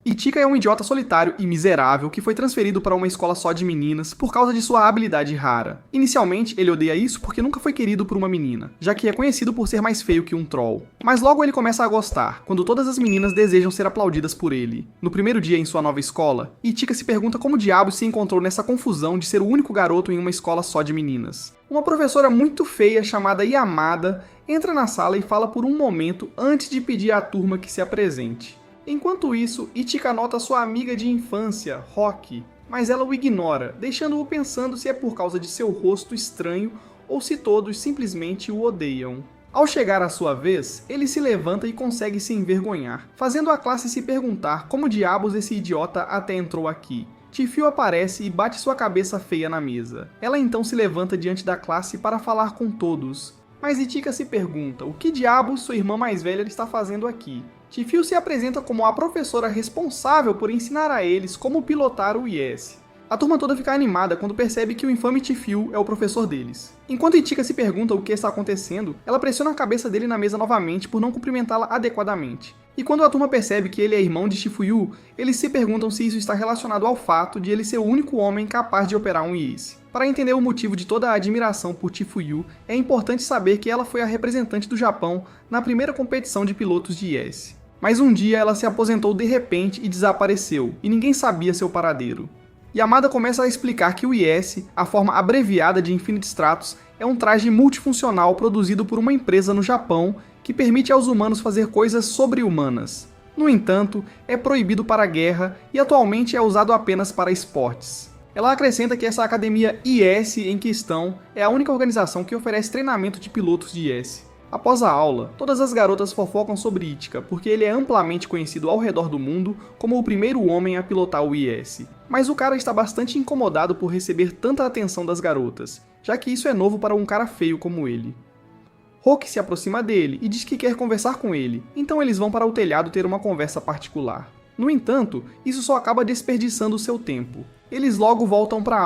Ichika é um idiota solitário e miserável que foi transferido para uma escola só de meninas por causa de sua habilidade rara. Inicialmente, ele odeia isso porque nunca foi querido por uma menina, já que é conhecido por ser mais feio que um troll. Mas logo ele começa a gostar, quando todas as meninas desejam ser aplaudidas por ele. No primeiro dia em sua nova escola, Ichika se pergunta como diabos se encontrou nessa confusão de ser o único garoto em uma escola só de meninas. Uma professora muito feia chamada Yamada entra na sala e fala por um momento antes de pedir à turma que se apresente. Enquanto isso, Ichika nota sua amiga de infância, Rocky, mas ela o ignora, deixando-o pensando se é por causa de seu rosto estranho ou se todos simplesmente o odeiam. Ao chegar à sua vez, ele se levanta e consegue se envergonhar, fazendo a classe se perguntar como diabos esse idiota até entrou aqui. Tifio aparece e bate sua cabeça feia na mesa. Ela então se levanta diante da classe para falar com todos, mas Ichika se pergunta o que diabos sua irmã mais velha está fazendo aqui. Tifio se apresenta como a professora responsável por ensinar a eles como pilotar o IS. A turma toda fica animada quando percebe que o infame Tifio é o professor deles. Enquanto Ichika se pergunta o que está acontecendo, ela pressiona a cabeça dele na mesa novamente por não cumprimentá-la adequadamente. E quando a turma percebe que ele é irmão de Shifuyu, eles se perguntam se isso está relacionado ao fato de ele ser o único homem capaz de operar um IS. Para entender o motivo de toda a admiração por Shifuyu, é importante saber que ela foi a representante do Japão na primeira competição de pilotos de IS. Mas um dia ela se aposentou de repente e desapareceu, e ninguém sabia seu paradeiro. Yamada começa a explicar que o IS, a forma abreviada de Infinite Stratos, é um traje multifuncional produzido por uma empresa no Japão que permite aos humanos fazer coisas sobre-humanas. No entanto, é proibido para a guerra e atualmente é usado apenas para esportes. Ela acrescenta que essa academia IS em questão é a única organização que oferece treinamento de pilotos de IS. Após a aula, todas as garotas fofocam sobre Ichika, porque ele é amplamente conhecido ao redor do mundo como o primeiro homem a pilotar o IS. Mas o cara está bastante incomodado por receber tanta atenção das garotas, já que isso é novo para um cara feio como ele. Roki se aproxima dele e diz que quer conversar com ele, então eles vão para o telhado ter uma conversa particular. No entanto, isso só acaba desperdiçando seu tempo. Eles logo voltam para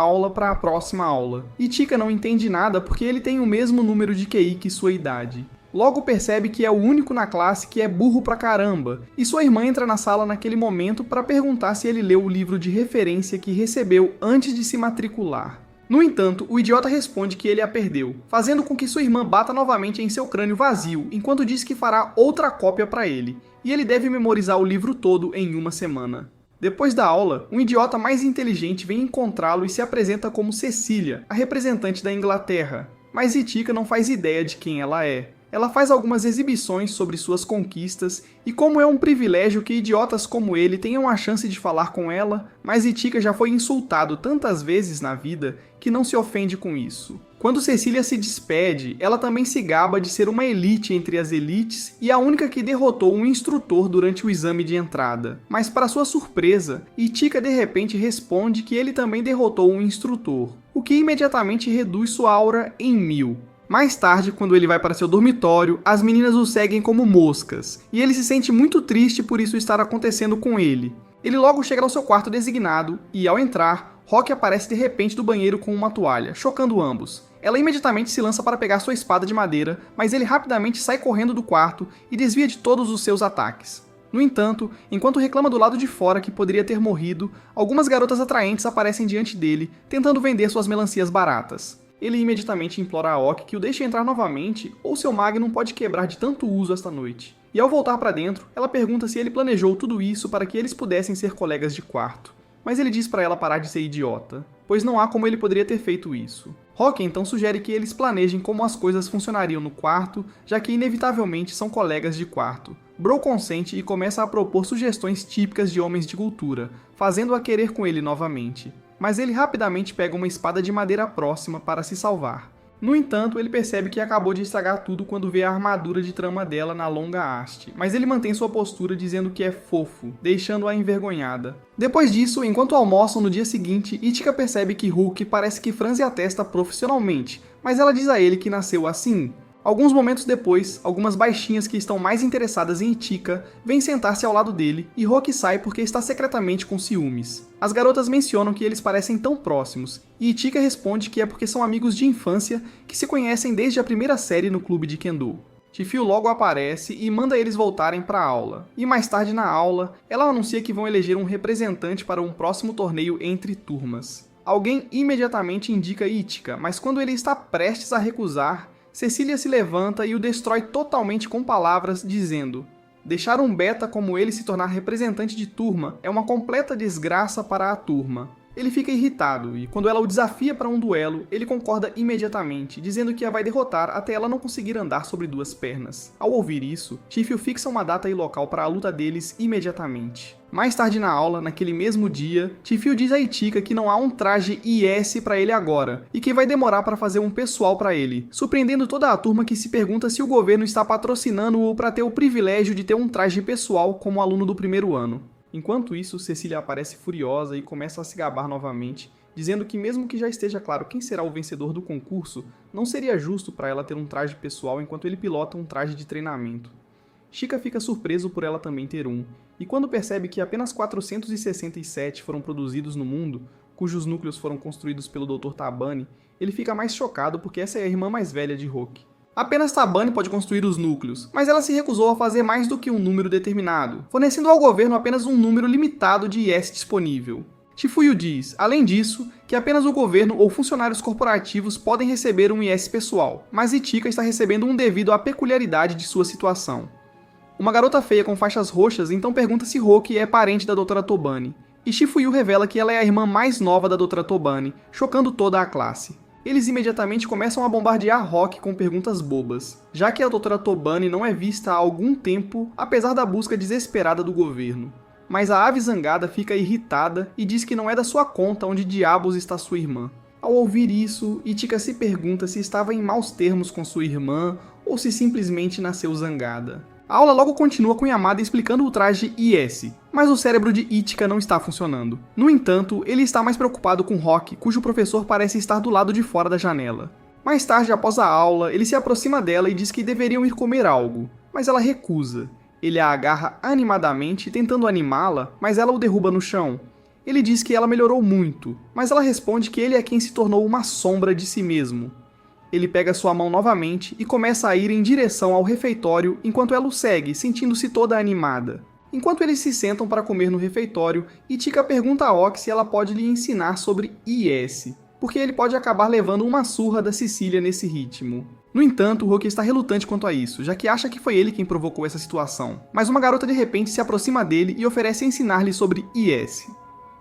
a próxima aula. Ichika não entende nada porque ele tem o mesmo número de QI que sua idade. Logo percebe que é o único na classe que é burro pra caramba, e sua irmã entra na sala naquele momento para perguntar se ele leu o livro de referência que recebeu antes de se matricular. No entanto, o idiota responde que ele a perdeu, fazendo com que sua irmã bata novamente em seu crânio vazio, enquanto diz que fará outra cópia para ele, e ele deve memorizar o livro todo em uma semana. Depois da aula, um idiota mais inteligente vem encontrá-lo e se apresenta como Cecília, a representante da Inglaterra, mas Ichika não faz ideia de quem ela é. Ela faz algumas exibições sobre suas conquistas e como é um privilégio que idiotas como ele tenham a chance de falar com ela, mas Ichika já foi insultado tantas vezes na vida que não se ofende com isso. Quando Cecília se despede, ela também se gaba de ser uma elite entre as elites e a única que derrotou um instrutor durante o exame de entrada. Mas para sua surpresa, Ichika de repente responde que ele também derrotou um instrutor, o que imediatamente reduz sua aura em 1000. Mais tarde, quando ele vai para seu dormitório, as meninas o seguem como moscas, e ele se sente muito triste por isso estar acontecendo com ele. Ele logo chega ao seu quarto designado, e ao entrar, Rocky aparece de repente do banheiro com uma toalha, chocando ambos. Ela imediatamente se lança para pegar sua espada de madeira, mas ele rapidamente sai correndo do quarto e desvia de todos os seus ataques. No entanto, enquanto reclama do lado de fora que poderia ter morrido, algumas garotas atraentes aparecem diante dele, tentando vender suas melancias baratas. Ele imediatamente implora a Oki que o deixe entrar novamente ou seu Magnum pode quebrar de tanto uso esta noite. E ao voltar para dentro, ela pergunta se ele planejou tudo isso para que eles pudessem ser colegas de quarto. Mas ele diz para ela parar de ser idiota, pois não há como ele poderia ter feito isso. Rocky então sugere que eles planejem como as coisas funcionariam no quarto, já que inevitavelmente são colegas de quarto. Bro consente e começa a propor sugestões típicas de homens de cultura, fazendo-a querer com ele novamente. Mas ele rapidamente pega uma espada de madeira próxima para se salvar. No entanto, ele percebe que acabou de estragar tudo quando vê a armadura de trama dela na longa haste, mas ele mantém sua postura dizendo que é fofo, deixando-a envergonhada. Depois disso, enquanto almoçam no dia seguinte, Ichika percebe que Hulk parece que franze a testa profissionalmente, mas ela diz a ele que nasceu assim. Alguns momentos depois, algumas baixinhas que estão mais interessadas em Ichika vêm sentar-se ao lado dele e Rocky sai porque está secretamente com ciúmes. As garotas mencionam que eles parecem tão próximos, e Ichika responde que é porque são amigos de infância que se conhecem desde a primeira série no clube de Kendo. Tifio logo aparece e manda eles voltarem para a aula. E mais tarde na aula, ela anuncia que vão eleger um representante para um próximo torneio entre turmas. Alguém imediatamente indica Ichika, mas quando ele está prestes a recusar, Cecília se levanta e o destrói totalmente com palavras, dizendo: deixar um beta como ele se tornar representante de turma é uma completa desgraça para a turma. Ele fica irritado e, quando ela o desafia para um duelo, ele concorda imediatamente, dizendo que a vai derrotar até ela não conseguir andar sobre duas pernas. Ao ouvir isso, Tifio fixa uma data e local para a luta deles imediatamente. Mais tarde na aula, naquele mesmo dia, Tifio diz a Ichika que não há um traje IS para ele agora, e que vai demorar para fazer um pessoal para ele, surpreendendo toda a turma que se pergunta se o governo está patrocinando-o para ter o privilégio de ter um traje pessoal como aluno do primeiro ano. Enquanto isso, Cecília aparece furiosa e começa a se gabar novamente, dizendo que mesmo que já esteja claro quem será o vencedor do concurso, não seria justo para ela ter um traje pessoal enquanto ele pilota um traje de treinamento. Chika fica surpreso por ela também ter um, e quando percebe que apenas 467 foram produzidos no mundo, cujos núcleos foram construídos pelo Dr. Tabani, ele fica mais chocado porque essa é a irmã mais velha de Roki. Apenas Tabani pode construir os núcleos, mas ela se recusou a fazer mais do que um número determinado, fornecendo ao governo apenas um número limitado de IS disponível. Chifuyu diz, além disso, que apenas o governo ou funcionários corporativos podem receber um IS pessoal, mas Ichika está recebendo um devido à peculiaridade de sua situação. Uma garota feia com faixas roxas então pergunta se Roki é parente da Dra. Tobani, e Chifuyu revela que ela é a irmã mais nova da Dra. Tobani, chocando toda a classe. Eles imediatamente começam a bombardear Roki com perguntas bobas, já que a Dra. Tobani não é vista há algum tempo, apesar da busca desesperada do governo. Mas a ave zangada fica irritada e diz que não é da sua conta onde diabos está sua irmã. Ao ouvir isso, Ichika se pergunta se estava em maus termos com sua irmã ou se simplesmente nasceu zangada. A aula logo continua com Yamada explicando o traje IS, mas o cérebro de Ichika não está funcionando. No entanto, ele está mais preocupado com Roki, cujo professor parece estar do lado de fora da janela. Mais tarde, após a aula, ele se aproxima dela e diz que deveriam ir comer algo, mas ela recusa. Ele a agarra animadamente, tentando animá-la, mas ela o derruba no chão. Ele diz que ela melhorou muito, mas ela responde que ele é quem se tornou uma sombra de si mesmo. Ele pega sua mão novamente e começa a ir em direção ao refeitório enquanto ela o segue, sentindo-se toda animada. Enquanto eles se sentam para comer no refeitório, Ichika pergunta a Oki se ela pode lhe ensinar sobre IS, porque ele pode acabar levando uma surra da Cecília nesse ritmo. No entanto, Roki está relutante quanto a isso, já que acha que foi ele quem provocou essa situação. Mas uma garota de repente se aproxima dele e oferece ensinar-lhe sobre IS.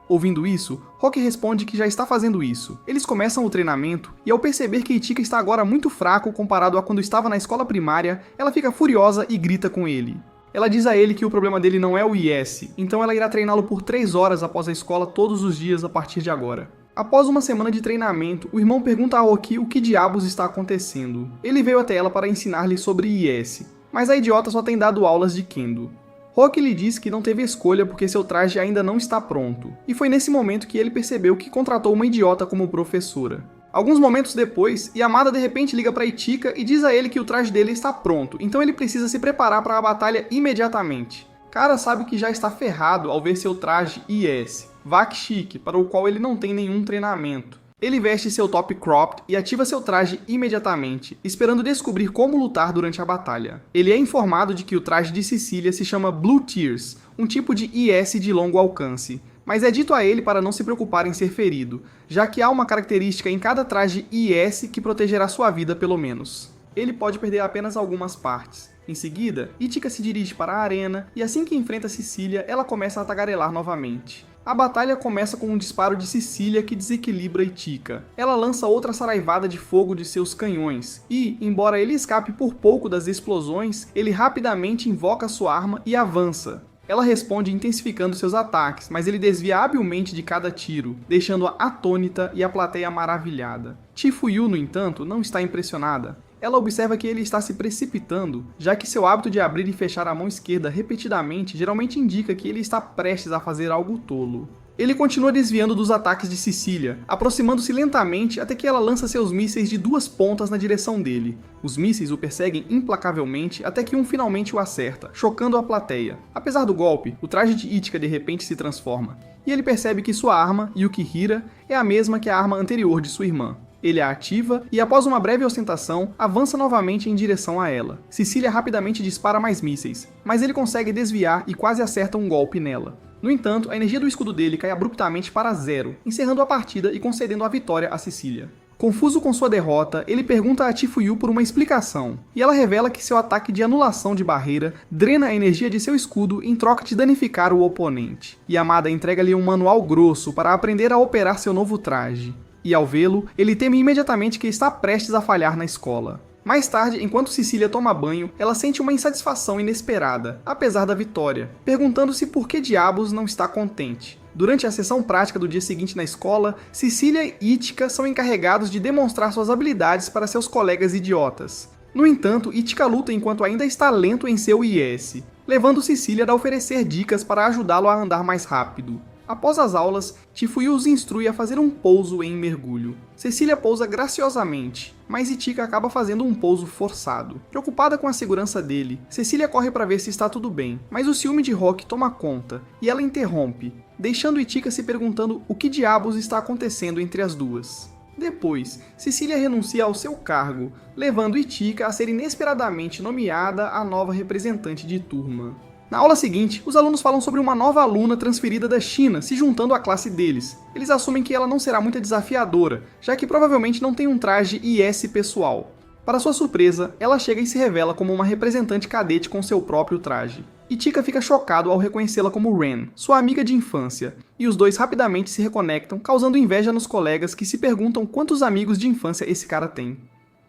Ouvindo isso, Roki responde que já está fazendo isso. Eles começam o treinamento e ao perceber que Ichika está agora muito fraco comparado a quando estava na escola primária, ela fica furiosa e grita com ele. Ela diz a ele que o problema dele não é o IS, então ela irá treiná-lo por 3 horas após a escola todos os dias a partir de agora. Após uma semana de treinamento, o irmão pergunta a Roki o que diabos está acontecendo. Ele veio até ela para ensinar-lhe sobre IS, mas a idiota só tem dado aulas de Kendo. Roki lhe diz que não teve escolha porque seu traje ainda não está pronto, e foi nesse momento que ele percebeu que contratou uma idiota como professora. Alguns momentos depois, Yamada de repente liga para Ichika e diz a ele que o traje dele está pronto, então ele precisa se preparar para a batalha imediatamente. Kara sabe que já está ferrado ao ver seu traje IS, Vakshik, para o qual ele não tem nenhum treinamento. Ele veste seu top cropped e ativa seu traje imediatamente, esperando descobrir como lutar durante a batalha. Ele é informado de que o traje de Cecília se chama Blue Tears, um tipo de IS de longo alcance, mas é dito a ele para não se preocupar em ser ferido, já que há uma característica em cada traje IS que protegerá sua vida pelo menos. Ele pode perder apenas algumas partes. Em seguida, Ichika se dirige para a arena e assim que enfrenta Cecília, ela começa a tagarelar novamente. A batalha começa com um disparo de Cecília que desequilibra Ichika. Ela lança outra saraivada de fogo de seus canhões e, embora ele escape por pouco das explosões, ele rapidamente invoca sua arma e avança. Ela responde intensificando seus ataques, mas ele desvia habilmente de cada tiro, deixando-a atônita e a plateia maravilhada. Chifuyu, no entanto, não está impressionada. Ela observa que ele está se precipitando, já que seu hábito de abrir e fechar a mão esquerda repetidamente geralmente indica que ele está prestes a fazer algo tolo. Ele continua desviando dos ataques de Cecília, aproximando-se lentamente até que ela lança seus mísseis de 2 pontas na direção dele. Os mísseis o perseguem implacavelmente até que um finalmente o acerta, chocando a plateia. Apesar do golpe, o traje de Ichika de repente se transforma, e ele percebe que sua arma, Yukihira, é a mesma que a arma anterior de sua irmã. Ele a ativa e, após uma breve ostentação, avança novamente em direção a ela. Cecília rapidamente dispara mais mísseis, mas ele consegue desviar e quase acerta um golpe nela. No entanto, a energia do escudo dele cai abruptamente para 0, encerrando a partida e concedendo a vitória a Cecília. Confuso com sua derrota, ele pergunta a Tifuyu por uma explicação, e ela revela que seu ataque de anulação de barreira drena a energia de seu escudo em troca de danificar o oponente. Yamada entrega-lhe um manual grosso para aprender a operar seu novo traje, e ao vê-lo, ele teme imediatamente que está prestes a falhar na escola. Mais tarde, enquanto Cecília toma banho, ela sente uma insatisfação inesperada, apesar da vitória, perguntando-se por que diabos não está contente. Durante a sessão prática do dia seguinte na escola, Cecília e Ichika são encarregados de demonstrar suas habilidades para seus colegas idiotas. No entanto, Ichika luta enquanto ainda está lento em seu IS, levando Cecília a oferecer dicas para ajudá-lo a andar mais rápido. Após as aulas, Tifuyu os instrui a fazer um pouso em mergulho. Cecília pousa graciosamente, mas Ichika acaba fazendo um pouso forçado. Preocupada com a segurança dele, Cecília corre para ver se está tudo bem, mas o ciúme de Rock toma conta, e ela interrompe, deixando Ichika se perguntando o que diabos está acontecendo entre as duas. Depois, Cecília renuncia ao seu cargo, levando Ichika a ser inesperadamente nomeada a nova representante de turma. Na aula seguinte, os alunos falam sobre uma nova aluna transferida da China se juntando à classe deles. Eles assumem que ela não será muito desafiadora, já que provavelmente não tem um traje IS pessoal. Para sua surpresa, ela chega e se revela como uma representante cadete com seu próprio traje. Ichika fica chocado ao reconhecê-la como Ren, sua amiga de infância, e os dois rapidamente se reconectam, causando inveja nos colegas que se perguntam quantos amigos de infância esse cara tem.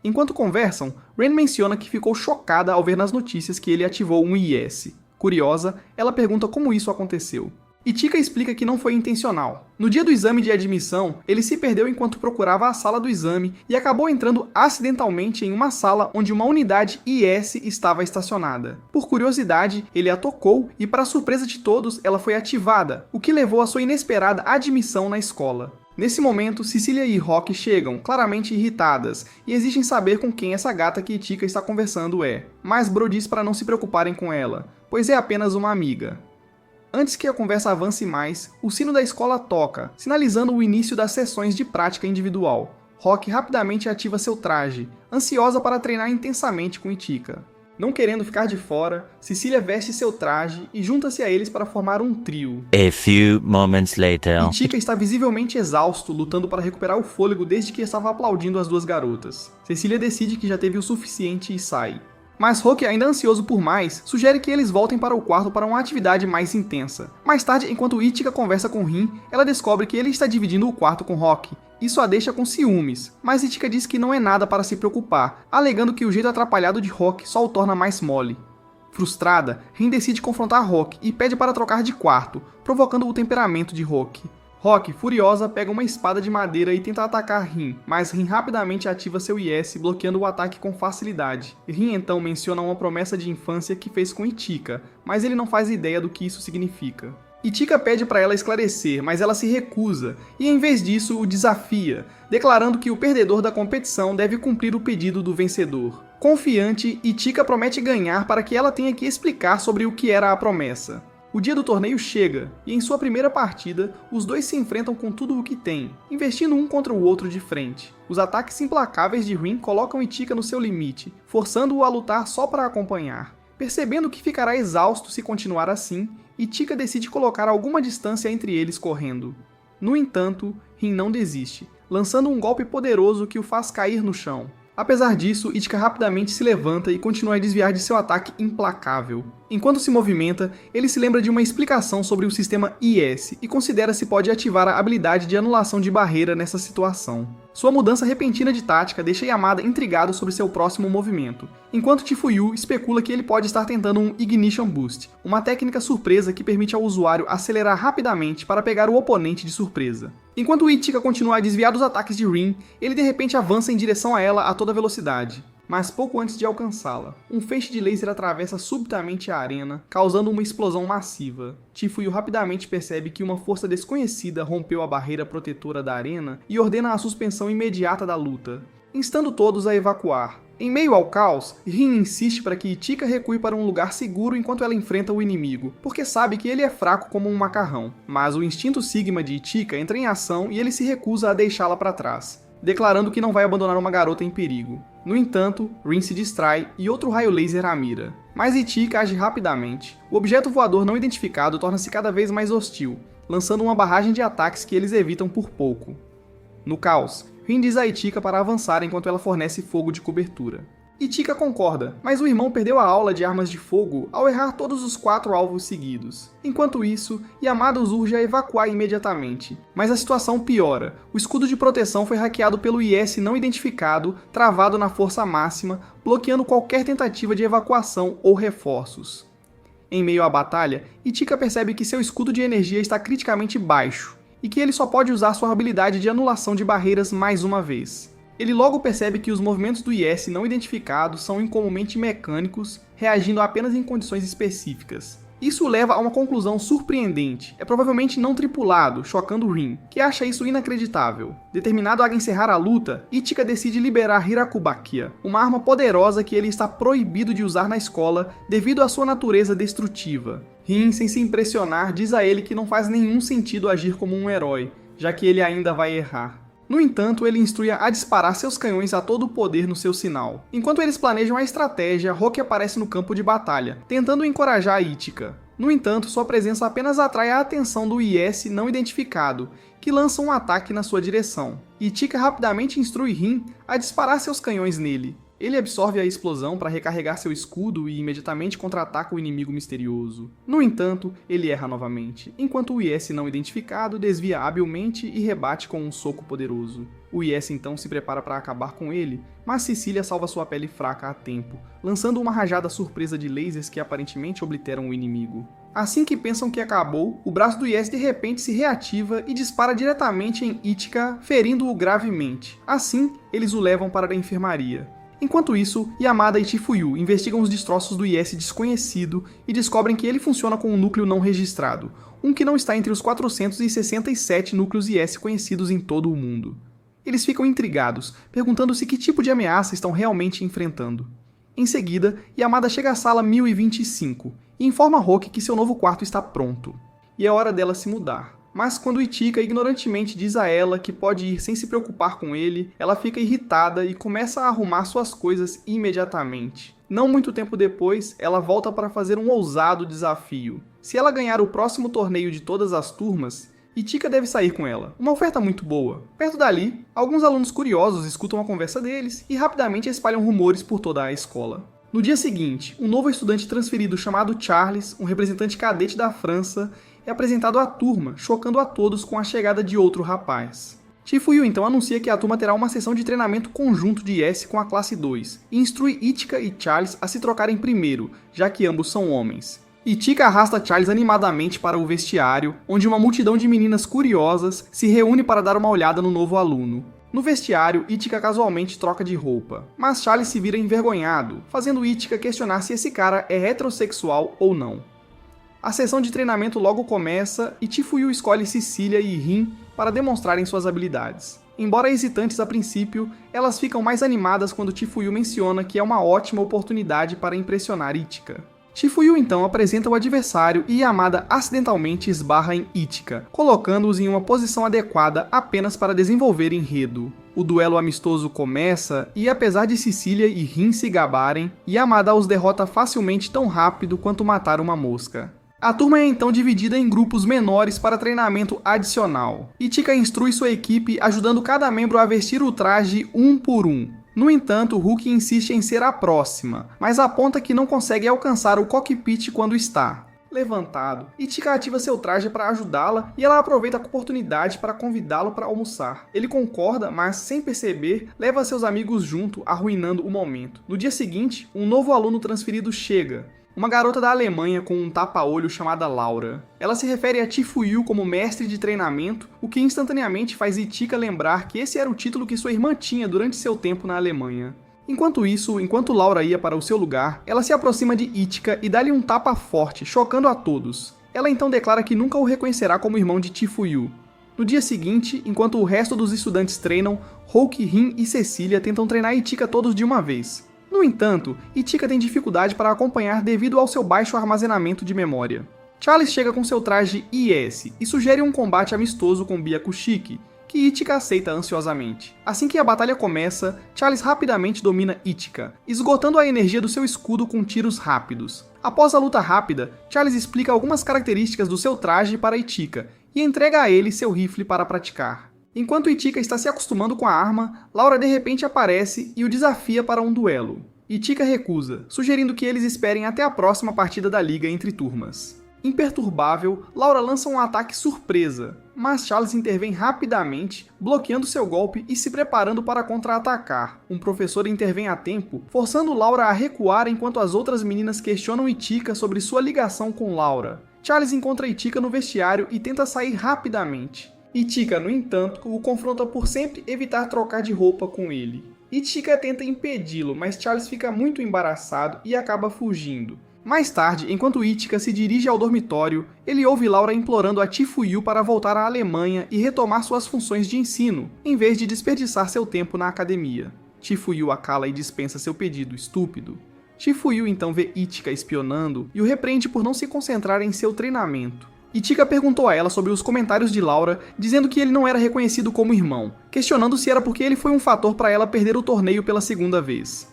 Enquanto conversam, Ren menciona que ficou chocada ao ver nas notícias que ele ativou um IS. Curiosa, ela pergunta como isso aconteceu. Ichika explica que não foi intencional. No dia do exame de admissão, ele se perdeu enquanto procurava a sala do exame e acabou entrando acidentalmente em uma sala onde uma unidade IS estava estacionada. Por curiosidade, ele a tocou e, para surpresa de todos, ela foi ativada, o que levou à sua inesperada admissão na escola. Nesse momento, Cecília e Rock chegam, claramente irritadas, e exigem saber com quem essa gata que Ichika está conversando é, mas Bro diz para não se preocuparem com ela, pois é apenas uma amiga. Antes que a conversa avance mais, o sino da escola toca, sinalizando o início das sessões de prática individual. Rock rapidamente ativa seu traje, ansiosa para treinar intensamente com Ichika. Não querendo ficar de fora, Cecília veste seu traje e junta-se a eles para formar um trio. A few moments later. Ichika está visivelmente exausto, lutando para recuperar o fôlego desde que estava aplaudindo as duas garotas. Cecília decide que já teve o suficiente e sai. Mas Rock, ainda ansioso por mais, sugere que eles voltem para o quarto para uma atividade mais intensa. Mais tarde, enquanto Ichika conversa com Rin, ela descobre que ele está dividindo o quarto com Rock. Isso a deixa com ciúmes, mas Ichika diz que não é nada para se preocupar, alegando que o jeito atrapalhado de Rock só o torna mais mole. Frustrada, Rin decide confrontar Rock e pede para trocar de quarto, provocando o temperamento de Rock. Rock, furiosa, pega uma espada de madeira e tenta atacar Rin, mas Rin rapidamente ativa seu IS, bloqueando o ataque com facilidade. Rin então menciona uma promessa de infância que fez com Ichika, mas ele não faz ideia do que isso significa. Ichika pede para ela esclarecer, mas ela se recusa, e em vez disso o desafia, declarando que o perdedor da competição deve cumprir o pedido do vencedor. Confiante, Ichika promete ganhar para que ela tenha que explicar sobre o que era a promessa. O dia do torneio chega, e em sua primeira partida, os dois se enfrentam com tudo o que têm, investindo um contra o outro de frente. Os ataques implacáveis de Rin colocam Ichika no seu limite, forçando-o a lutar só para acompanhar. Percebendo que ficará exausto se continuar assim, Ichika decide colocar alguma distância entre eles correndo. No entanto, Rin não desiste, lançando um golpe poderoso que o faz cair no chão. Apesar disso, Ichika rapidamente se levanta e continua a desviar de seu ataque implacável. Enquanto se movimenta, ele se lembra de uma explicação sobre o sistema IS e considera se pode ativar a habilidade de anulação de barreira nessa situação. Sua mudança repentina de tática deixa Yamada intrigado sobre seu próximo movimento, enquanto Tifuyu especula que ele pode estar tentando um Ignition Boost, uma técnica surpresa que permite ao usuário acelerar rapidamente para pegar o oponente de surpresa. Enquanto Ichika continua a desviar dos ataques de Rin, ele de repente avança em direção a ela a toda velocidade. Mas pouco antes de alcançá-la, um feixe de laser atravessa subitamente a arena, causando uma explosão massiva. Tifuyu rapidamente percebe que uma força desconhecida rompeu a barreira protetora da arena e ordena a suspensão imediata da luta, instando todos a evacuar. Em meio ao caos, Rin insiste para que Ichika recue para um lugar seguro enquanto ela enfrenta o inimigo, porque sabe que ele é fraco como um macarrão. Mas o instinto Sigma de Ichika entra em ação e ele se recusa a deixá-la para trás. declarando que não vai abandonar uma garota em perigo. No entanto, Rin se distrai e outro raio laser a mira. Mas Ichika age rapidamente. O objeto voador não identificado torna-se cada vez mais hostil, lançando uma barragem de ataques que eles evitam por pouco. No caos, Rin diz a Ichika para avançar enquanto ela fornece fogo de cobertura. Ichika concorda, mas o irmão perdeu a aula de armas de fogo ao errar todos os 4 alvos seguidos. Enquanto isso, Yamada os urge a evacuar imediatamente, mas a situação piora. O escudo de proteção foi hackeado pelo IS não identificado, travado na força máxima, bloqueando qualquer tentativa de evacuação ou reforços. Em meio à batalha, Ichika percebe que seu escudo de energia está criticamente baixo, e que ele só pode usar sua habilidade de anulação de barreiras mais uma vez. Ele logo percebe que os movimentos do IS não identificados são incomumente mecânicos, reagindo apenas em condições específicas. Isso leva a uma conclusão surpreendente. É provavelmente não tripulado, chocando Rin, que acha isso inacreditável. Determinado a encerrar a luta, Ichika decide liberar Hirakubakia, uma arma poderosa que ele está proibido de usar na escola devido à sua natureza destrutiva. Rin, sem se impressionar, diz a ele que não faz nenhum sentido agir como um herói, já que ele ainda vai errar. No entanto, ele instrui a disparar seus canhões a todo o poder no seu sinal. Enquanto eles planejam a estratégia, Rocky aparece no campo de batalha, tentando encorajar Ichika. No entanto, sua presença apenas atrai a atenção do IS não identificado, que lança um ataque na sua direção. Ichika rapidamente instrui Rin a disparar seus canhões nele. Ele absorve a explosão para recarregar seu escudo e imediatamente contra-ataca o inimigo misterioso. No entanto, ele erra novamente, enquanto o IS não identificado desvia habilmente e rebate com um soco poderoso. O IS então se prepara para acabar com ele, mas Cecília salva sua pele fraca a tempo, lançando uma rajada surpresa de lasers que aparentemente obliteram o inimigo. Assim que pensam que acabou, o braço do IS de repente se reativa e dispara diretamente em Ichika, ferindo-o gravemente. Assim, eles o levam para a enfermaria. Enquanto isso, Yamada e Chifuyu investigam os destroços do IS desconhecido e descobrem que ele funciona com um núcleo não registrado, um que não está entre os 467 núcleos IS conhecidos em todo o mundo. Eles ficam intrigados, perguntando-se que tipo de ameaça estão realmente enfrentando. Em seguida, Yamada chega à sala 1025 e informa Rocky que seu novo quarto está pronto, e é hora dela se mudar. Mas quando Ichika ignorantemente diz a ela que pode ir sem se preocupar com ele, ela fica irritada e começa a arrumar suas coisas imediatamente. Não muito tempo depois, ela volta para fazer um ousado desafio. Se ela ganhar o próximo torneio de todas as turmas, Ichika deve sair com ela. Uma oferta muito boa. Perto dali, alguns alunos curiosos escutam a conversa deles e rapidamente espalham rumores por toda a escola. No dia seguinte, um novo estudante transferido chamado Charles, um representante cadete da França, é apresentado à turma, chocando a todos com a chegada de outro rapaz. Chifuyu então anuncia que a turma terá uma sessão de treinamento conjunto de IS com a classe 2, e instrui Ichika e Charles a se trocarem primeiro, já que ambos são homens. Ichika arrasta Charles animadamente para o vestiário, onde uma multidão de meninas curiosas se reúne para dar uma olhada no novo aluno. No vestiário, Ichika casualmente troca de roupa, mas Charles se vira envergonhado, fazendo Ichika questionar se esse cara é heterossexual ou não. A sessão de treinamento logo começa e Chifuyu escolhe Cecília e Rin para demonstrarem suas habilidades. Embora hesitantes a princípio, elas ficam mais animadas quando Chifuyu menciona que é uma ótima oportunidade para impressionar Ichika. Chifuyu então apresenta o adversário e Yamada acidentalmente esbarra em Ichika, colocando-os em uma posição adequada apenas para desenvolver enredo. O duelo amistoso começa e, apesar de Cecília e Rin se gabarem, Yamada os derrota facilmente tão rápido quanto matar uma mosca. A turma é então dividida em grupos menores para treinamento adicional. Ichika instrui sua equipe, ajudando cada membro a vestir o traje um por um. No entanto, Hulk insiste em ser a próxima, mas aponta que não consegue alcançar o cockpit quando está. Levantado, Ichika ativa seu traje para ajudá-la e ela aproveita a oportunidade para convidá-lo para almoçar. Ele concorda, mas sem perceber, leva seus amigos junto, arruinando o momento. No dia seguinte, um novo aluno transferido chega. Uma garota da Alemanha com um tapa-olho chamada Laura. Ela se refere a Chifuyu como mestre de treinamento, o que instantaneamente faz Ichika lembrar que esse era o título que sua irmã tinha durante seu tempo na Alemanha. Enquanto isso, enquanto Laura ia para o seu lugar, ela se aproxima de Ichika e dá-lhe um tapa forte, chocando a todos. Ela então declara que nunca o reconhecerá como irmão de Chifuyu. No dia seguinte, enquanto o resto dos estudantes treinam, Hulk, Rin e Cecília tentam treinar Ichika todos de uma vez. No entanto, Ichika tem dificuldade para acompanhar devido ao seu baixo armazenamento de memória. Charles chega com seu traje IS e sugere um combate amistoso com Byakushiki, que Itika aceita ansiosamente. Assim que a batalha começa, Charles rapidamente domina Itika, esgotando a energia do seu escudo com tiros rápidos. Após a luta rápida, Charles explica algumas características do seu traje para Itika e entrega a ele seu rifle para praticar. Enquanto Itika está se acostumando com a arma, Laura de repente aparece e o desafia para um duelo. Itika recusa, sugerindo que eles esperem até a próxima partida da liga entre turmas. Imperturbável, Laura lança um ataque surpresa, mas Charles intervém rapidamente, bloqueando seu golpe e se preparando para contra-atacar. Um professor intervém a tempo, forçando Laura a recuar enquanto as outras meninas questionam Itika sobre sua ligação com Laura. Charles encontra Itika no vestiário e tenta sair rapidamente. Itika, no entanto, o confronta por sempre evitar trocar de roupa com ele. Itika tenta impedi-lo, mas Charles fica muito embaraçado e acaba fugindo. Mais tarde, enquanto Itika se dirige ao dormitório, ele ouve Laura implorando a Chifuyu para voltar à Alemanha e retomar suas funções de ensino, em vez de desperdiçar seu tempo na academia. Chifuyu a cala e dispensa seu pedido estúpido. Chifuyu então vê Itika espionando e o repreende por não se concentrar em seu treinamento. Itika perguntou a ela sobre os comentários de Laura, dizendo que ele não era reconhecido como irmão, questionando se era porque ele foi um fator para ela perder o torneio pela segunda vez.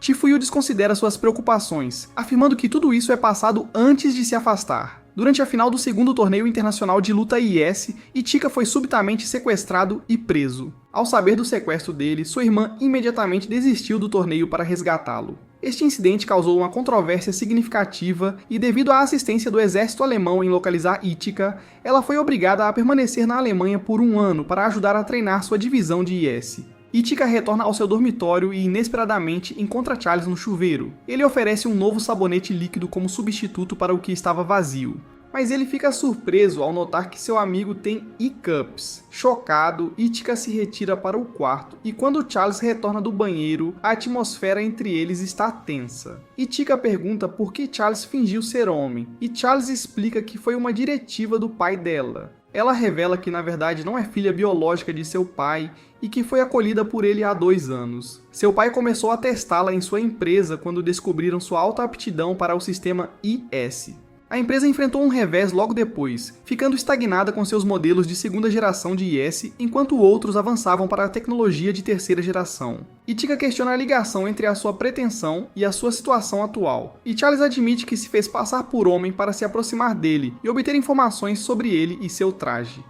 Chifuyu desconsidera suas preocupações, afirmando que tudo isso é passado antes de se afastar. Durante a final do segundo torneio internacional de luta IS, Itika foi subitamente sequestrado e preso. Ao saber do sequestro dele, sua irmã imediatamente desistiu do torneio para resgatá-lo. Este incidente causou uma controvérsia significativa e, devido à assistência do exército alemão em localizar Itika, ela foi obrigada a permanecer na Alemanha por um ano para ajudar a treinar sua divisão de IS. Itika retorna ao seu dormitório e inesperadamente encontra Charles no chuveiro. Ele oferece um novo sabonete líquido como substituto para o que estava vazio. Mas ele fica surpreso ao notar que seu amigo tem hiccups. Chocado, Itika se retira para o quarto e quando Charles retorna do banheiro, a atmosfera entre eles está tensa. Itika pergunta por que Charles fingiu ser homem e Charles explica que foi uma diretiva do pai dela. Ela revela que na verdade não é filha biológica de seu pai e que foi acolhida por ele há 2 anos. Seu pai começou a testá-la em sua empresa quando descobriram sua alta aptidão para o sistema IS. A empresa enfrentou um revés logo depois, ficando estagnada com seus modelos de segunda geração de IS, enquanto outros avançavam para a tecnologia de terceira geração. Itika questiona a ligação entre a sua pretensão e a sua situação atual, e Charles admite que se fez passar por homem para se aproximar dele e obter informações sobre ele e seu traje.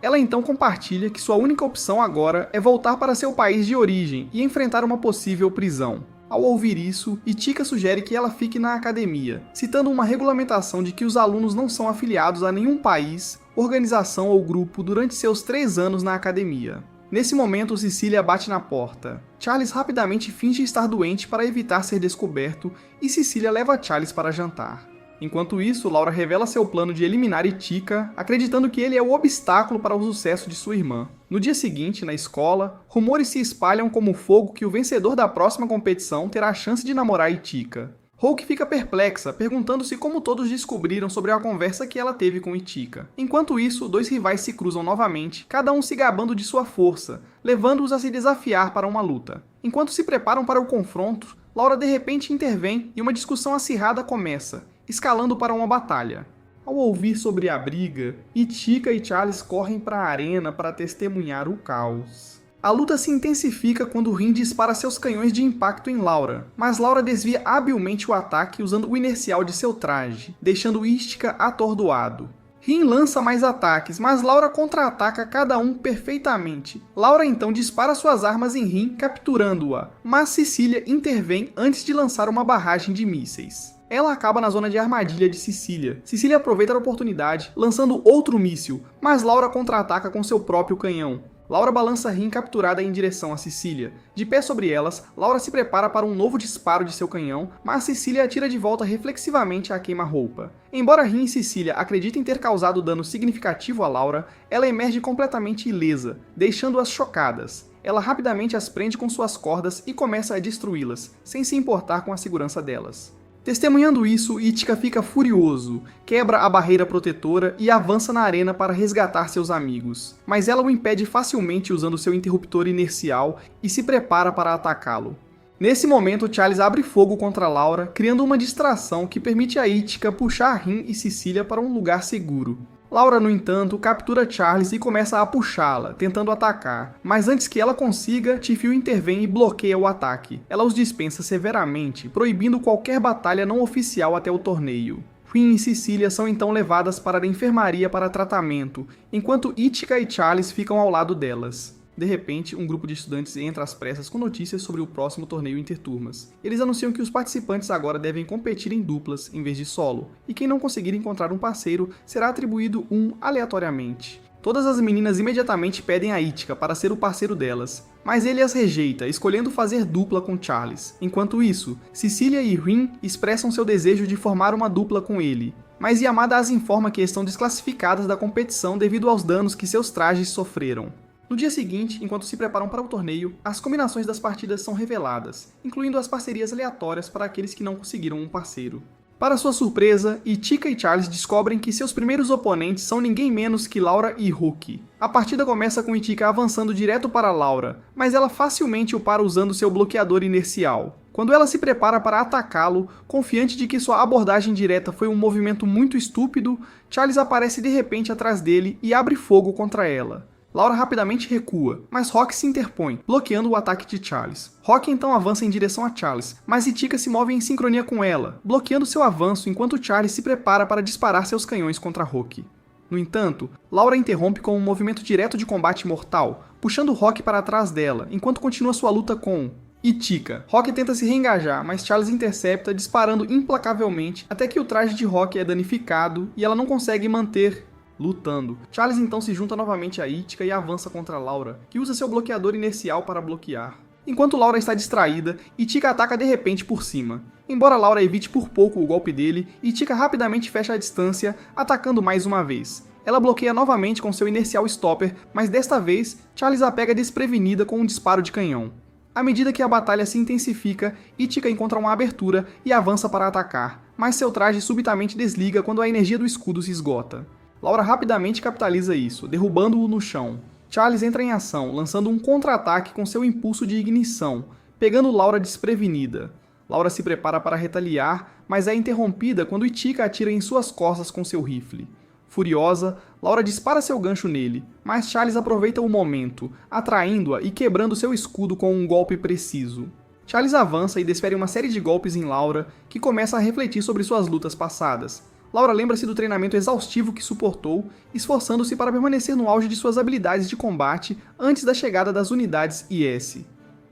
Ela então compartilha que sua única opção agora é voltar para seu país de origem e enfrentar uma possível prisão. Ao ouvir isso, Itika sugere que ela fique na academia, citando uma regulamentação de que os alunos não são afiliados a nenhum país, organização ou grupo durante seus 3 anos na academia. Nesse momento, Cecília bate na porta. Charles rapidamente finge estar doente para evitar ser descoberto e Cecília leva Charles para jantar. Enquanto isso, Laura revela seu plano de eliminar Itika, acreditando que ele é o obstáculo para o sucesso de sua irmã. No dia seguinte, na escola, rumores se espalham como fogo que o vencedor da próxima competição terá a chance de namorar Itika. Hulk fica perplexa, perguntando-se como todos descobriram sobre a conversa que ela teve com Itika. Enquanto isso, 2 rivais se cruzam novamente, cada um se gabando de sua força, levando-os a se desafiar para uma luta. Enquanto se preparam para o confronto, Laura de repente intervém e uma discussão acirrada começa, escalando para uma batalha. Ao ouvir sobre a briga, Itika e Charles correm para a arena para testemunhar o caos. A luta se intensifica quando Rin dispara seus canhões de impacto em Laura, mas Laura desvia habilmente o ataque usando o inercial de seu traje, deixando Itika atordoado. Rin lança mais ataques, mas Laura contra-ataca cada um perfeitamente. Laura então dispara suas armas em Rin, capturando-a, mas Cecília intervém antes de lançar uma barragem de mísseis. Ela acaba na zona de armadilha de Cecília. Cecília aproveita a oportunidade, lançando outro míssil, mas Laura contra-ataca com seu próprio canhão. Laura balança Rin capturada em direção a Cecília. De pé sobre elas, Laura se prepara para um novo disparo de seu canhão, mas Cecília atira de volta reflexivamente a queima-roupa. Embora Rin e Cecília acreditem ter causado dano significativo a Laura, ela emerge completamente ilesa, deixando-as chocadas. Ela rapidamente as prende com suas cordas e começa a destruí-las, sem se importar com a segurança delas. Testemunhando isso, Itika fica furioso, quebra a barreira protetora e avança na arena para resgatar seus amigos. Mas ela o impede facilmente usando seu interruptor inercial e se prepara para atacá-lo. Nesse momento, Charles abre fogo contra Laura, criando uma distração que permite a Itika puxar Rin e Cecília para um lugar seguro. Laura, no entanto, captura Charles e começa a puxá-la, tentando atacar, mas antes que ela consiga, T-Feel intervém e bloqueia o ataque. Ela os dispensa severamente, proibindo qualquer batalha não oficial até o torneio. Queen e Cecilia são então levadas para a enfermaria para tratamento, enquanto Ichika e Charles ficam ao lado delas. De repente, um grupo de estudantes entra às pressas com notícias sobre o próximo torneio interturmas. Eles anunciam que os participantes agora devem competir em duplas em vez de solo, e quem não conseguir encontrar um parceiro será atribuído um aleatoriamente. Todas as meninas imediatamente pedem a Ichika para ser o parceiro delas, mas ele as rejeita, escolhendo fazer dupla com Charles. Enquanto isso, Cecilia e Rin expressam seu desejo de formar uma dupla com ele, mas Yamada as informa que estão desclassificadas da competição devido aos danos que seus trajes sofreram. No dia seguinte, enquanto se preparam para o torneio, as combinações das partidas são reveladas, incluindo as parcerias aleatórias para aqueles que não conseguiram um parceiro. Para sua surpresa, Ichika e Charles descobrem que seus primeiros oponentes são ninguém menos que Laura e Ruki. A partida começa com Ichika avançando direto para Laura, mas ela facilmente o para usando seu bloqueador inercial. Quando ela se prepara para atacá-lo, confiante de que sua abordagem direta foi um movimento muito estúpido, Charles aparece de repente atrás dele e abre fogo contra ela. Laura rapidamente recua, mas Rock se interpõe, bloqueando o ataque de Charles. Rock então avança em direção a Charles, mas Ichika se move em sincronia com ela, bloqueando seu avanço enquanto Charles se prepara para disparar seus canhões contra Rock. No entanto, Laura interrompe com um movimento direto de combate mortal, puxando Rock para trás dela, enquanto continua sua luta com Ichika. Rock tenta se reengajar, mas Charles intercepta, disparando implacavelmente, até que o traje de Rock é danificado e ela não consegue manter lutando. Charles então se junta novamente a Ichika e avança contra Laura, que usa seu bloqueador inercial para bloquear. Enquanto Laura está distraída, Ichika ataca de repente por cima. Embora Laura evite por pouco o golpe dele, Ichika rapidamente fecha a distância, atacando mais uma vez. Ela bloqueia novamente com seu inercial stopper, mas desta vez, Charles a pega desprevenida com um disparo de canhão. À medida que a batalha se intensifica, Ichika encontra uma abertura e avança para atacar, mas seu traje subitamente desliga quando a energia do escudo se esgota. Laura rapidamente capitaliza isso, derrubando-o no chão. Charles entra em ação, lançando um contra-ataque com seu impulso de ignição, pegando Laura desprevenida. Laura se prepara para retaliar, mas é interrompida quando Ichika atira em suas costas com seu rifle. Furiosa, Laura dispara seu gancho nele, mas Charles aproveita o momento, atraindo-a e quebrando seu escudo com um golpe preciso. Charles avança e desfere uma série de golpes em Laura, que começa a refletir sobre suas lutas passadas. Laura lembra-se do treinamento exaustivo que suportou, esforçando-se para permanecer no auge de suas habilidades de combate antes da chegada das unidades IS.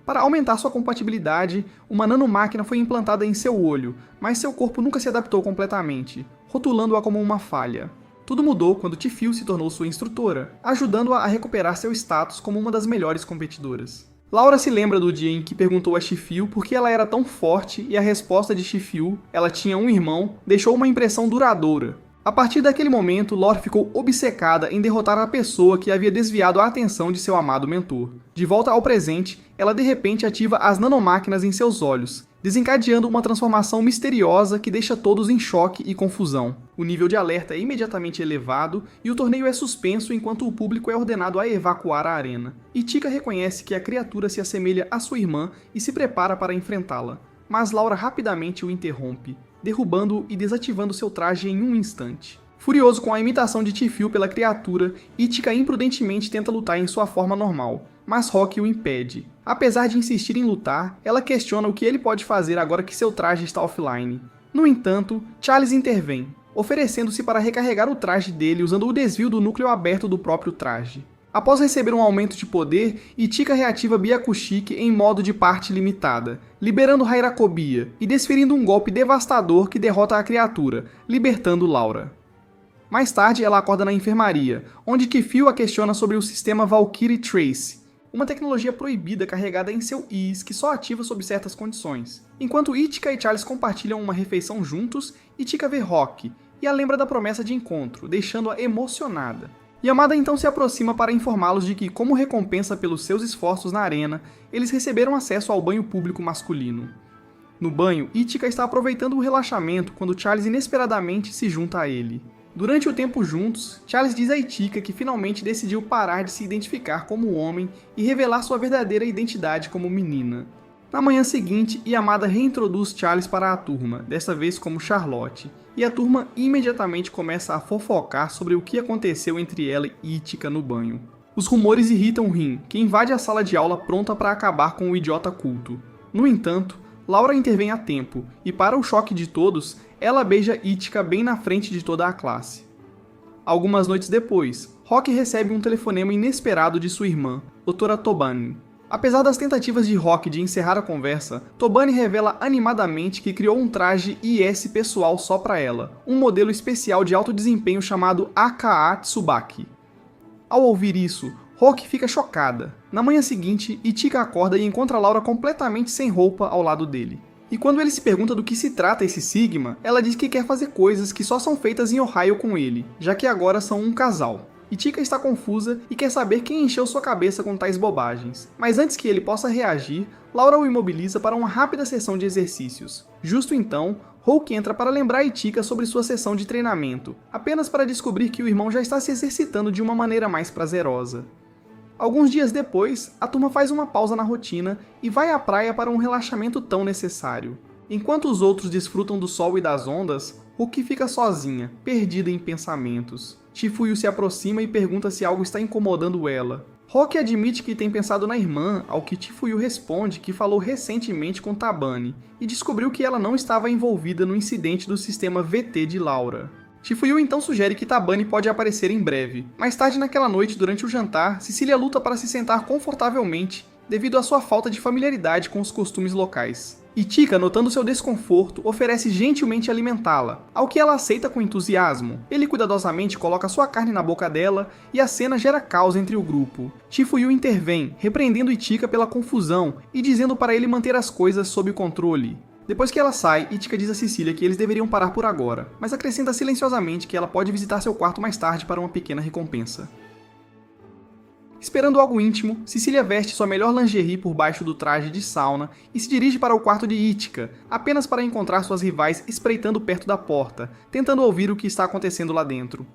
Para aumentar sua compatibilidade, uma nanomáquina foi implantada em seu olho, mas seu corpo nunca se adaptou completamente, rotulando-a como uma falha. Tudo mudou quando T-Feel se tornou sua instrutora, ajudando-a a recuperar seu status como uma das melhores competidoras. Laura se lembra do dia em que perguntou a T-Feel por que ela era tão forte e a resposta de T-Feel, ela tinha um irmão, deixou uma impressão duradoura. A partir daquele momento, Lore ficou obcecada em derrotar a pessoa que havia desviado a atenção de seu amado mentor. De volta ao presente, ela de repente ativa as nanomáquinas em seus olhos, desencadeando uma transformação misteriosa que deixa todos em choque e confusão. O nível de alerta é imediatamente elevado e o torneio é suspenso enquanto o público é ordenado a evacuar a arena. Ichika reconhece que a criatura se assemelha à sua irmã e se prepara para enfrentá-la, mas Laura rapidamente o interrompe, derrubando-o e desativando seu traje em um instante. Furioso com a imitação de T-Feel pela criatura, Ichika imprudentemente tenta lutar em sua forma normal, mas Rock o impede. Apesar de insistir em lutar, ela questiona o que ele pode fazer agora que seu traje está offline. No entanto, Charles intervém, oferecendo-se para recarregar o traje dele usando o desvio do núcleo aberto do próprio traje. Após receber um aumento de poder, Ichika reativa Byakushiki em modo de parte limitada, liberando Hirakobiya e desferindo um golpe devastador que derrota a criatura, libertando Laura. Mais tarde, ela acorda na enfermaria, onde T-Feel a questiona sobre o sistema Valkyrie Trace, uma tecnologia proibida carregada em seu IS que só ativa sob certas condições. Enquanto Ichika e Charles compartilham uma refeição juntos, Ichika vê Rock e a lembra da promessa de encontro, deixando-a emocionada. Yamada então se aproxima para informá-los de que, como recompensa pelos seus esforços na arena, eles receberam acesso ao banho público masculino. No banho, Ichika está aproveitando o relaxamento quando Charles inesperadamente se junta a ele. Durante o tempo juntos, Charles diz a Ichika que finalmente decidiu parar de se identificar como homem e revelar sua verdadeira identidade como menina. Na manhã seguinte, Yamada reintroduz Charles para a turma, desta vez como Charlotte, e a turma imediatamente começa a fofocar sobre o que aconteceu entre ela e Ichika no banho. Os rumores irritam Rin, que invade a sala de aula pronta para acabar com o idiota culto. No entanto, Laura intervém a tempo, e para o choque de todos, ela beija Ichika bem na frente de toda a classe. Algumas noites depois, Rock recebe um telefonema inesperado de sua irmã, Dra. Tobani. Apesar das tentativas de Rock de encerrar a conversa, Tobani revela animadamente que criou um traje IS pessoal só para ela, um modelo especial de alto desempenho chamado AKA Tsubaki. Ao ouvir isso, Rock fica chocada. Na manhã seguinte, Ichika acorda e encontra Laura completamente sem roupa ao lado dele. E quando ele se pergunta do que se trata esse Sigma, ela diz que quer fazer coisas que só são feitas em Ohio com ele, já que agora são um casal. Ichika está confusa e quer saber quem encheu sua cabeça com tais bobagens. Mas antes que ele possa reagir, Laura o imobiliza para uma rápida sessão de exercícios. Justo então, Hulk entra para lembrar Ichika sobre sua sessão de treinamento, apenas para descobrir que o irmão já está se exercitando de uma maneira mais prazerosa. Alguns dias depois, a turma faz uma pausa na rotina e vai à praia para um relaxamento tão necessário. Enquanto os outros desfrutam do sol e das ondas, Hulk fica sozinha, perdida em pensamentos. Chifuyu se aproxima e pergunta se algo está incomodando ela. Rock admite que tem pensado na irmã, ao que Chifuyu responde que falou recentemente com Tabani e descobriu que ela não estava envolvida no incidente do sistema VT de Laura. Chifuyu então sugere que Tabani pode aparecer em breve. Mais tarde naquela noite, durante o jantar, Cecília luta para se sentar confortavelmente devido à sua falta de familiaridade com os costumes locais. Ichika, notando seu desconforto, oferece gentilmente alimentá-la, ao que ela aceita com entusiasmo. Ele cuidadosamente coloca sua carne na boca dela e a cena gera caos entre o grupo. Chifuyu intervém, repreendendo Ichika pela confusão e dizendo para ele manter as coisas sob controle. Depois que ela sai, Ichika diz a Cecília que eles deveriam parar por agora, mas acrescenta silenciosamente que ela pode visitar seu quarto mais tarde para uma pequena recompensa. Esperando algo íntimo, Cecília veste sua melhor lingerie por baixo do traje de sauna e se dirige para o quarto de Ichika, apenas para encontrar suas rivais espreitando perto da porta, tentando ouvir o que está acontecendo lá dentro.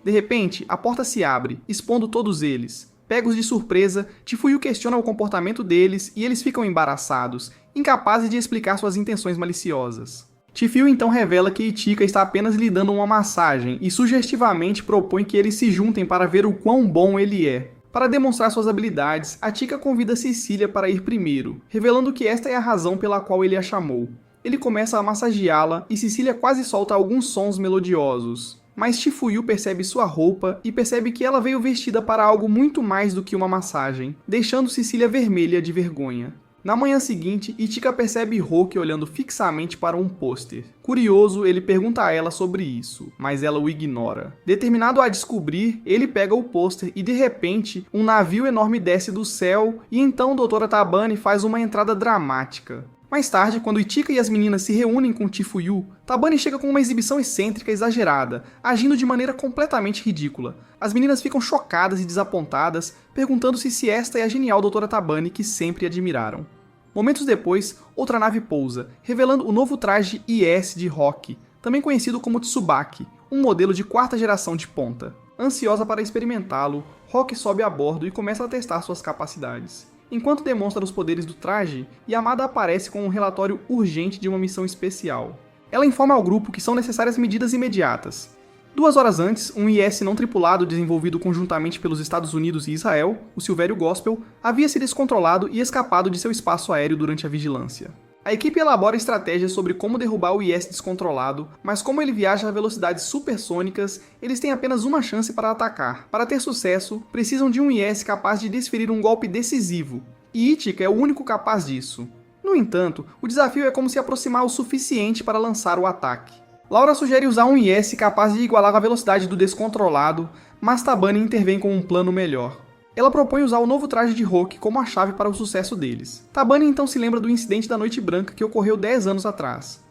De repente, a porta se abre, expondo todos eles. Pegos de surpresa, Chifuyu questiona o comportamento deles e eles ficam embaraçados, incapazes de explicar suas intenções maliciosas. Chifuyu então revela que Ichika está apenas lhe dando uma massagem e sugestivamente propõe que eles se juntem para ver o quão bom ele é. Para demonstrar suas habilidades, Ichika convida Cecília para ir primeiro, revelando que esta é a razão pela qual ele a chamou. Ele começa a massageá-la e Cecília quase solta alguns sons melodiosos. Mas Chifuyu percebe sua roupa e percebe que ela veio vestida para algo muito mais do que uma massagem, deixando Cecília vermelha de vergonha. Na manhã seguinte, Ichika percebe Roki olhando fixamente para um pôster. Curioso, ele pergunta a ela sobre isso, mas ela o ignora. Determinado a descobrir, ele pega o pôster e de repente, um navio enorme desce do céu e então Dra. Tabani faz uma entrada dramática. Mais tarde, quando Ichika e as meninas se reúnem com Chifuyu, Tabani chega com uma exibição excêntrica exagerada, agindo de maneira completamente ridícula. As meninas ficam chocadas e desapontadas, perguntando-se se esta é a genial Dra. Tabani que sempre admiraram. Momentos depois, outra nave pousa, revelando o novo traje IS de Rock, também conhecido como Tsubaki, um modelo de quarta geração de ponta. Ansiosa para experimentá-lo, Rock sobe a bordo e começa a testar suas capacidades. Enquanto demonstra os poderes do traje, Yamada aparece com um relatório urgente de uma missão especial. Ela informa ao grupo que são necessárias medidas imediatas. 2 horas antes, um IS não tripulado desenvolvido conjuntamente pelos Estados Unidos e Israel, o Silvério Gospel, havia se descontrolado e escapado de seu espaço aéreo durante a vigilância. A equipe elabora estratégias sobre como derrubar o IS descontrolado, mas como ele viaja a velocidades supersônicas, eles têm apenas uma chance para atacar. Para ter sucesso, precisam de um IS capaz de desferir um golpe decisivo, e Ichika é o único capaz disso. No entanto, o desafio é como se aproximar o suficiente para lançar o ataque. Laura sugere usar um IS capaz de igualar a velocidade do descontrolado, mas Tabani intervém com um plano melhor. Ela propõe usar o novo traje de Roki como a chave para o sucesso deles. Tabani então se lembra do incidente da Noite Branca que ocorreu 10 anos atrás.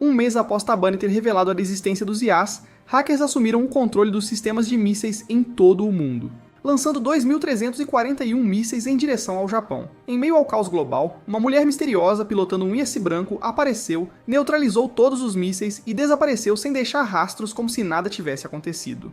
Um mês após Tabani ter revelado a existência dos IAs, hackers assumiram o controle dos sistemas de mísseis em todo o mundo, lançando 2.341 mísseis em direção ao Japão. Em meio ao caos global, uma mulher misteriosa pilotando um IS branco apareceu, neutralizou todos os mísseis e desapareceu sem deixar rastros como se nada tivesse acontecido.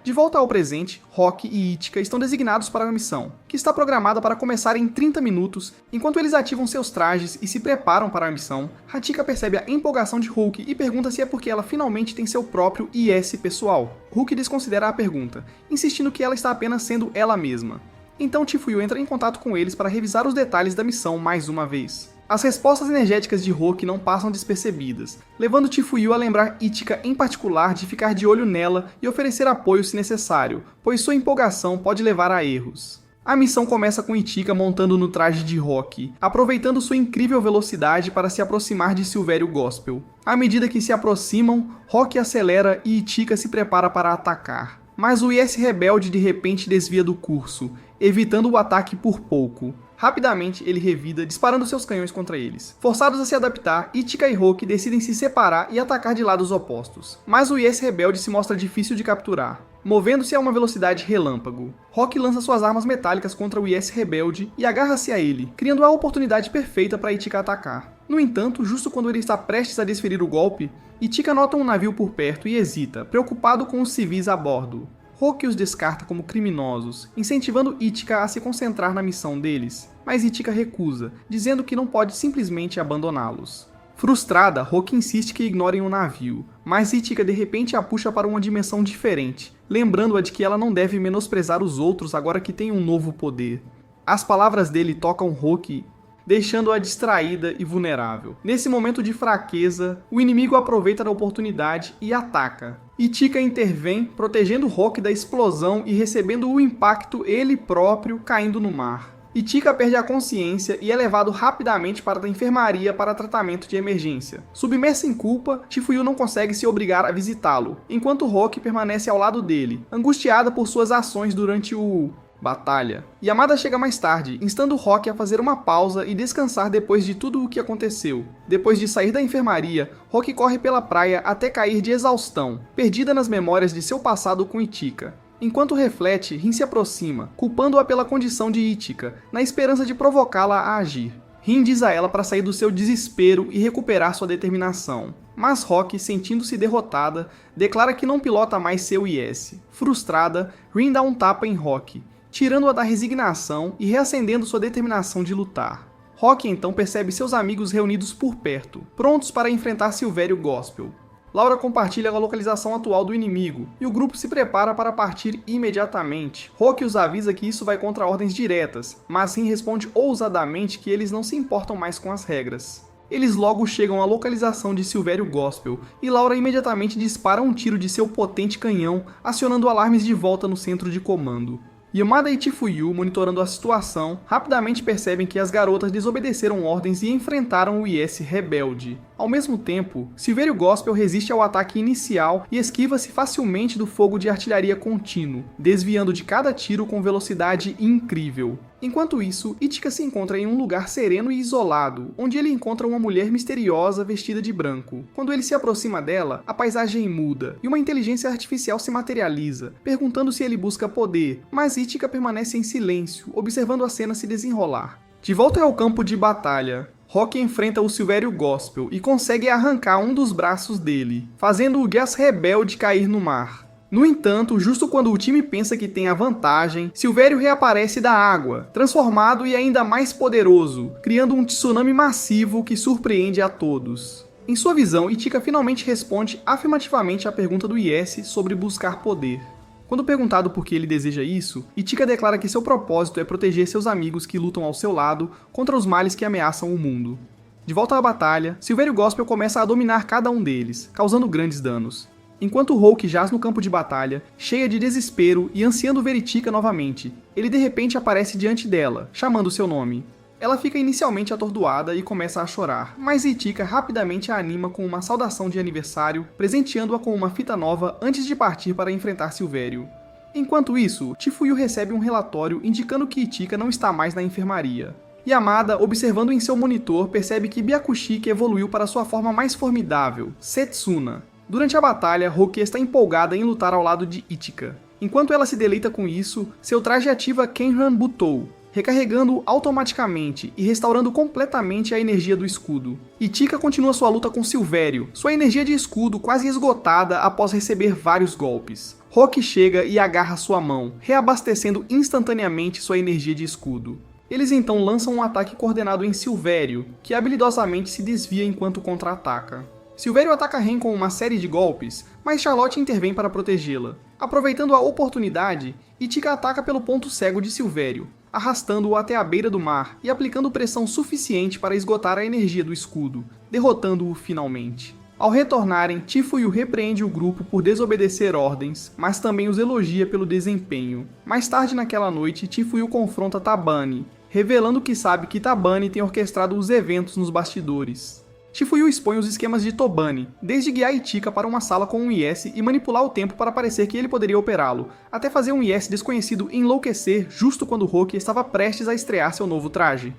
De volta ao presente, Rock e Ichika estão designados para a missão, que está programada para começar em 30 minutos. Enquanto eles ativam seus trajes e se preparam para a missão, Hachika percebe a empolgação de Hulk e pergunta se é porque ela finalmente tem seu próprio IS pessoal. Hulk desconsidera a pergunta, insistindo que ela está apenas sendo ela mesma. Então Chifuyu entra em contato com eles para revisar os detalhes da missão mais uma vez. As respostas energéticas de Rock não passam despercebidas, levando Chifuyu a lembrar Ichika em particular de ficar de olho nela e oferecer apoio se necessário, pois sua empolgação pode levar a erros. A missão começa com Ichika montando no traje de Rock, aproveitando sua incrível velocidade para se aproximar de Silvério Gospel. À medida que se aproximam, Rock acelera e Ichika se prepara para atacar. Mas o IS rebelde de repente desvia do curso, evitando o ataque por pouco. Rapidamente, ele revida, disparando seus canhões contra eles. Forçados a se adaptar, Ichika e Rock decidem se separar e atacar de lados opostos. Mas o IS rebelde se mostra difícil de capturar, movendo-se a uma velocidade relâmpago. Rock lança suas armas metálicas contra o IS rebelde e agarra-se a ele, criando a oportunidade perfeita para Ichika atacar. No entanto, justo quando ele está prestes a desferir o golpe, Ichika nota um navio por perto e hesita, preocupado com os civis a bordo. Rock os descarta como criminosos, incentivando Ichika a se concentrar na missão deles, mas Ichika recusa, dizendo que não pode simplesmente abandoná-los. Frustrada, Rock insiste que ignorem o navio, mas Ichika de repente a puxa para uma dimensão diferente, lembrando-a de que ela não deve menosprezar os outros agora que tem um novo poder. As palavras dele tocam Rock, deixando-a distraída e vulnerável. Nesse momento de fraqueza, o inimigo aproveita da oportunidade e ataca. Ichika intervém, protegendo Rock da explosão e recebendo o impacto ele próprio caindo no mar. Ichika perde a consciência e é levado rapidamente para a enfermaria para tratamento de emergência. Submersa em culpa, Chifuyu não consegue se obrigar a visitá-lo, enquanto Rock permanece ao lado dele, angustiada por suas ações durante o batalha. Yamada chega mais tarde, instando Rock a fazer uma pausa e descansar depois de tudo o que aconteceu. Depois de sair da enfermaria, Rock corre pela praia até cair de exaustão, perdida nas memórias de seu passado com Ichika. Enquanto reflete, Rin se aproxima, culpando-a pela condição de Ichika, na esperança de provocá-la a agir. Rin diz a ela para sair do seu desespero e recuperar sua determinação. Mas Rock, sentindo-se derrotada, declara que não pilota mais seu IS. Frustrada, Rin dá um tapa em Rock, tirando-a da resignação e reacendendo sua determinação de lutar. Rock então percebe seus amigos reunidos por perto, prontos para enfrentar Silvério Gospel. Laura compartilha a localização atual do inimigo, e o grupo se prepara para partir imediatamente. Rock os avisa que isso vai contra ordens diretas, mas Rin responde ousadamente que eles não se importam mais com as regras. Eles logo chegam à localização de Silvério Gospel, e Laura imediatamente dispara um tiro de seu potente canhão, acionando alarmes de volta no centro de comando. Yamada e Chifuyu, monitorando a situação, rapidamente percebem que as garotas desobedeceram ordens e enfrentaram o IS rebelde. Ao mesmo tempo, Silvério Gospel resiste ao ataque inicial e esquiva-se facilmente do fogo de artilharia contínuo, desviando de cada tiro com velocidade incrível. Enquanto isso, Ichika se encontra em um lugar sereno e isolado, onde ele encontra uma mulher misteriosa vestida de branco. Quando ele se aproxima dela, a paisagem muda, e uma inteligência artificial se materializa, perguntando se ele busca poder, mas Ichika permanece em silêncio, observando a cena se desenrolar. De volta ao campo de batalha, Rock enfrenta o Silvério Gospel e consegue arrancar um dos braços dele, fazendo o Gas rebelde cair no mar. No entanto, justo quando o time pensa que tem a vantagem, Silvério reaparece da água, transformado e ainda mais poderoso, criando um tsunami massivo que surpreende a todos. Em sua visão, Ichika finalmente responde afirmativamente à pergunta do IS sobre buscar poder. Quando perguntado por que ele deseja isso, Ichika declara que seu propósito é proteger seus amigos que lutam ao seu lado contra os males que ameaçam o mundo. De volta à batalha, Silvério Gospel começa a dominar cada um deles, causando grandes danos. Enquanto Hulk jaz no campo de batalha, cheia de desespero e ansiando ver Ichika novamente, ele de repente aparece diante dela, chamando seu nome. Ela fica inicialmente atordoada e começa a chorar, mas Ichika rapidamente a anima com uma saudação de aniversário, presenteando-a com uma fita nova antes de partir para enfrentar Silvério. Enquanto isso, Chifuyu recebe um relatório indicando que Ichika não está mais na enfermaria. Yamada, observando em seu monitor, percebe que Byakushiki evoluiu para sua forma mais formidável, Setsuna. Durante a batalha, Roki está empolgada em lutar ao lado de Ichika. Enquanto ela se deleita com isso, seu traje ativa Kenran Butou, recarregando automaticamente e restaurando completamente a energia do escudo. E Tika continua sua luta com Silvério, sua energia de escudo quase esgotada após receber vários golpes. Rock chega e agarra sua mão, reabastecendo instantaneamente sua energia de escudo. Eles então lançam um ataque coordenado em Silvério, que habilidosamente se desvia enquanto contra-ataca. Silvério ataca Ren com uma série de golpes, mas Charlotte intervém para protegê-la. Aproveitando a oportunidade, Tika ataca pelo ponto cego de Silvério, arrastando-o até a beira do mar e aplicando pressão suficiente para esgotar a energia do escudo, derrotando-o finalmente. Ao retornarem, Chifuyu repreende o grupo por desobedecer ordens, mas também os elogia pelo desempenho. Mais tarde naquela noite, Chifuyu confronta Tabani, revelando que sabe que Tabani tem orquestrado os eventos nos bastidores. Chifuyu expõe os esquemas de Tobani, desde guiar Tika para uma sala com um IS e manipular o tempo para parecer que ele poderia operá-lo, até fazer um IS desconhecido enlouquecer justo quando Roki estava prestes a estrear seu novo traje.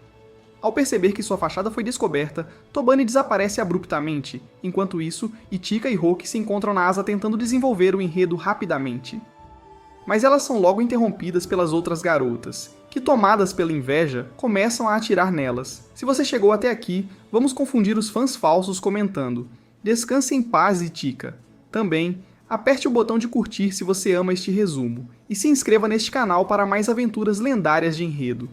Ao perceber que sua fachada foi descoberta, Tobani desaparece abruptamente. Enquanto isso, Tika e Roki se encontram na asa tentando desenvolver o enredo rapidamente. Mas elas são logo interrompidas pelas outras garotas, que, tomadas pela inveja, começam a atirar nelas. Se você chegou até aqui, vamos confundir os fãs falsos comentando: descanse em paz, Tika. Também, aperte o botão de curtir se você ama este resumo, e se inscreva neste canal para mais aventuras lendárias de enredo.